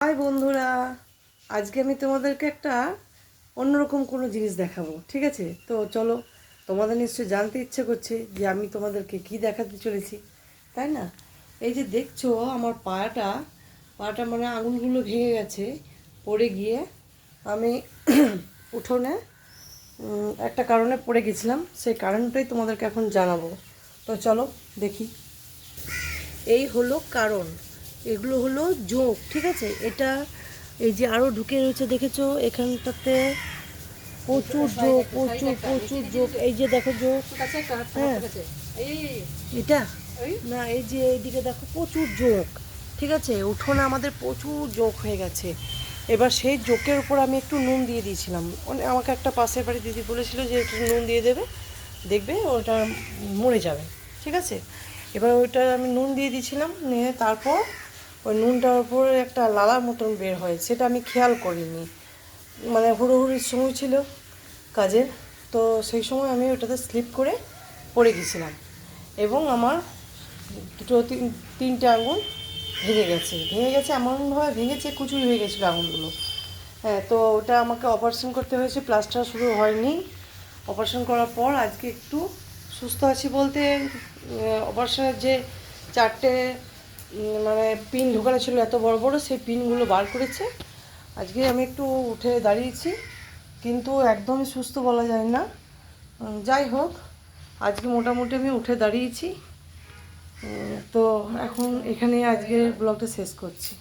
High বন্ধুরা, আজকে আমি তোমাদেরকে একটা অন্যরকম কোনো জিনিস দেখাবো। ঠিক আছে, তো চলো। তোমাদের নিশ্চয়ই জানতে ইচ্ছে করছে যে আমি তোমাদেরকে কি দেখাতে চলেছি, তাই না? এই যে দেখছো আমার পাটা মানে আঙুলগুলো ভেঙে গেছে পড়ে গিয়ে। আমি উঠোনে একটা কারণে পড়ে গেছিলাম, সেই কারণটাই তোমাদেরকে এখন জানাবো। তো চলো দেখি। এই হলো কারণ, এগুলো হলো জোঁক। ঠিক আছে, এটা এই যে আরও ঢুকে রয়েছে, দেখেছো এখানটাতে প্রচুর জোঁক, প্রচুর প্রচুর জোঁক। এই যে দেখো জোঁক, হ্যাঁ এটা না, এই যে এইদিকে দেখো প্রচুর জোঁক। ঠিক আছে, উঠোনে আমাদের প্রচুর জোঁক হয়ে গেছে। এবার সেই জোঁকের উপর আমি একটু নুন দিয়ে দিয়েছিলাম। আমাকে একটা পাশের বাড়ি দিদি বলেছিল যে একটু নুন দিয়ে দেবে, দেখবে ওটা মরে যাবে। ঠিক আছে, এবার ওইটা আমি নুন দিয়ে দিয়েছিলাম, নিয়ে তারপর ওই নুনটার উপরে একটা লালার মতন বের হয়, সেটা আমি খেয়াল করিনি। মানে হুড়োহুড়ির সময় ছিল কাজের, তো সেই সময় আমি ওটাতে স্লিপ করে পড়ে গেছিলাম এবং আমার তিনটে আঙুল ভেঙে গেছে এমনভাবে ভেঙেছে, কুচুরি হয়ে গেছিলো আঙুলগুলো। হ্যাঁ, তো ওটা আমাকে অপারেশন করতে হয়েছে, প্লাস্টার শুরু হয়নি। অপারেশন করার পর আজকে একটু সুস্থ আছি বলতে, অপারেশনের যে চারটে মানে পিন ঢোকানো ছিল এত বড় বড়, সেই পিনগুলো বার করেছে। আজকে আমি একটু উঠে দাঁড়িয়েছি, কিন্তু একদমই সুস্থ বলা যায় না। যাই হোক, আজকে মোটামুটি আমি উঠে দাঁড়িয়েছি। তো এখন এখানে আজকে ব্লগটা শেষ করছি।